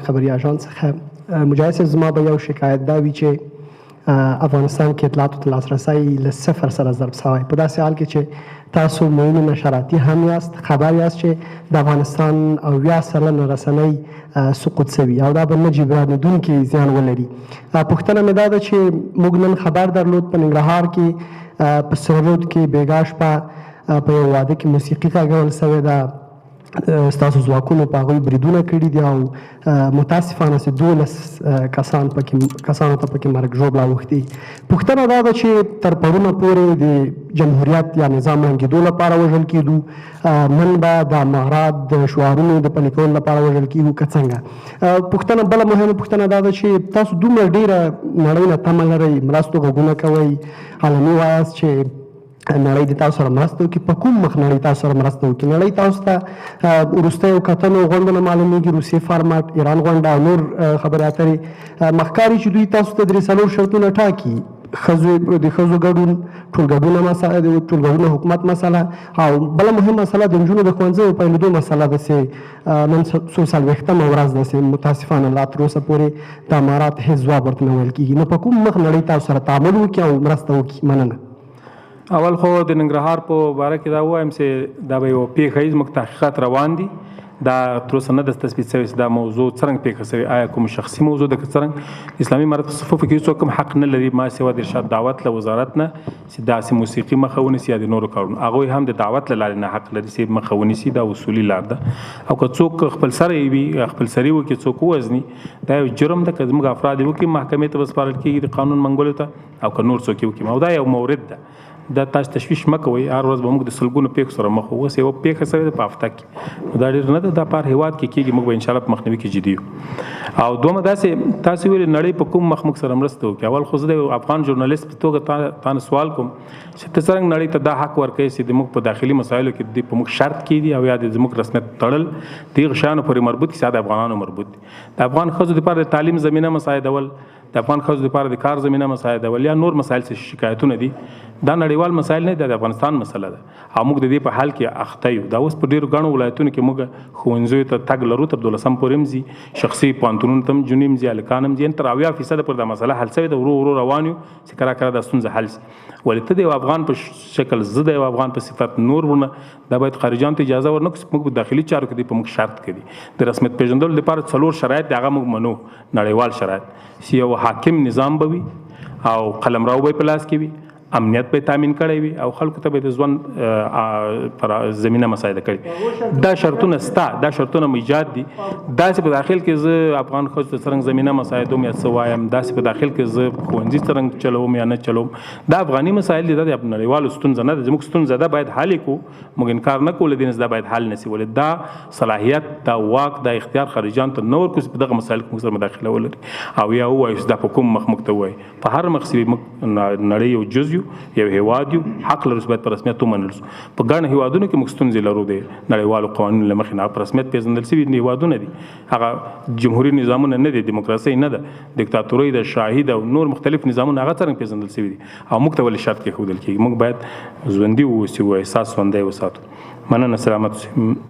خبري اژانس څخه مجاهد صاحب زما به یو شکایت دا وي چې افغانستان کې اطلاعاتو ته لاسرسی له صفر سره ضرب شوی په داسې حال کې چې تاسو معین نشراتي هم یاست خبر یاست چې د افغانستان 80% رسنۍ سقوط شوي او دا به نه جبرانېدونکي زیان ولري. پوښتنه مې دا ده چې موږ نن خبر درلود په ننګرهار کې په سرود کې بېګا شپه په یو واده کې موسیقي غږول شوې ده. ستاسو ځواکونو په هغوی بریدونه کړي دي او متاسفانه چې 12 کسانو ته پکې مرګ ژوبله اوښتي. پوښتنه دا ده چې تر پرونه پورې د جمهوریت یا نظام ړنګېدو لپاره وژل کېدو، نن به د مغرب د شعارونو د پلي کولو لپاره وژل کېږو که څنګه؟ پوښتنه بله مهمه پوښتنه دا ده چې تاسو دومره ډېره نړۍ نه تمه لرئ، مرستو غږونه کوئ، عالمي وایاست چې نړۍ د تاسو سره مرسته وکړي. په کوم مخ نړۍ تاسو سره مرسته وکړي؟ نړۍ تاسو ته وروستیو کتنو غونډو نه معلومیږي روسیې فارمټ، ایران غونډه او نور خبرې اترې محکاري چې دوی تاسو ته 3 شرطونه ټاکي، د ښځو ګډون، ټولګډونه مسله، د ټولګډونه حکومت مسله او بله مهم مسله د نجونو د ښوونځیو پیلېدو مسله ده چې نن 440 ورځ ده چې متاسفانه لا تر اوسه پورې د امارات هېڅ ځواب ورته نه ویل کېږي. نو په کوم مخ نړۍ تاسو سره تعامل وکړي او مرسته وکړي؟ مننه. اول خو د ننګرهار په باره کې دا ووایم چې دا به یوه پیښه وي، زموږ تحقیقات روان دي، دا تر اوسه نه ده تثبیت شوې چې دا موضوع څرنګه پیښه شوې، آیا کوم شخصي موضوع ده که څرنګه. اسلامي امارت په صفوفو کې هېڅوک هم حق نه لري ما سوا د ارشاد دعوت له وزارت نه چې داسې موسیقي مخه ونیسي یا د نورو کارونو. هغوی هم د دعوت له لارې نه حق لري چې مخه ونیسي، دا اصولي لار ده. او که څوک خپل سری وي، خپل سری وکړي، څوک ووژني، دا یو جرم ده. که زموږ افراد یې وکړي محکمې ته به سپارل کېږي د قانون منګولو ته، او که نور څوک یې وکړي، او دا یو مورد ده. دا تاسو تشویش مه کوئ، هر ورځ به موږ د سلګونو پیښو سره مخ وو. اوس یوه پیښه شوې ده په هفته کې، نو دا ډېر نه ده، دا په هر هېواد کې کېږي. موږ به انشاءالله په مخنیوي کې جدي یو. او دومره داسې تاسو ویلې نړۍ په کوم مخ موږ سره مرسته وکړي. اول خو زه د افغان ژورنالیست په توګه تا نه سوال کوم چې ته څرنګه نړۍ ته دا حق ورکوې چې زموږ په داخلي مسایلو کې دوی په موږ شرط کېږي او یا د زموږ رسمیت تړل د هغو شیانو پورې مربوط دي چې د افغانانو مربوط دي. د افغان ښځو دپاره د تعلیم زمینه مساعدول، د افغان ښځو دپاره د کار زمینه مساعدول یا نور مسایل چې شکایتونه دي، دا نړیوال مسایل نه دي، د افغانستان مسله ده او موږ د دې په حل کې اخته یو. دا اوس په ډېرو ګڼو ولایتونو کې موږ ښوونځیو ته تګ لرو، تر 12 پورې هم ځي، شخصي پوهنتونونو ته هم جونې هم ځي، هلکان هم ځي، تر 80% پورې دا مسله حل شوې ده. ورو ورو روان یو چې کله کله دا ستونزه حل شي. ولې ته د یو افغان په شکل، زه د یو افغان په صفت نور ورنه دا باید خارجیانو ته اجازه ورنکړو چې موږ په داخلي چارو کې دوی په موږ شرط کړي. د رسمیت پېژندلو لپاره 4 شرایط دي، هغه موږ منو، نړیوال شرایط چې یو حاکم نظام به وي او قلمرو به په لاس کې وي، امنیت به تامین کړی وي او خلکو ته به د ژوند پر زمینه مساعده کړي. دا شرطونه ستا، دا شرطونه ایجاد دي. داسې په داخل کې زه افغان ښځو ته څرنګه زمینه مساعدوم یا څه وایم، داسې په داخل کې زه ښوونځي څرنګه چلوم یا نه چلوم، دا افغاني مسایل دي، دا د نړیوالو ستونزه نه ده، زموږ ستونزه ده، باید حل یې کړو. موږ انکار نه کوو له دې نه، دا باید حل نه شي. ولې دا صلاحیت، دا واک، دا اختیار خارجیانو ته نه ورکړو چې په دغه مسایلو کې موږ سره مداخله ولري او یا ووایو چې دا په کوم مخ موږ ته ووایي. په هر مخ چې موږ نړۍ یو جز یو هېواد یو، حق لرو چې باید په رسمیت ومنل شو. په ګڼ هېوادونو کې موږ ستونزې لرو د نړیوالو قوانینو له مخې نه، په رسمیت پېژندل شوي هېوادونه دي، هغه جمهوري نظامونه نه دي، دیموکراسي نه ده، دیکتاتورۍ ده، شاهي ده او نور مختلف نظامونه، هغه څرنګه پېژندل شوي دي او موږ ته ولې شرط کېښودل کېږي. موږ باید ژوندي واوسو، احساس ژوندی وساتو. مننه، سلامت اوسئ.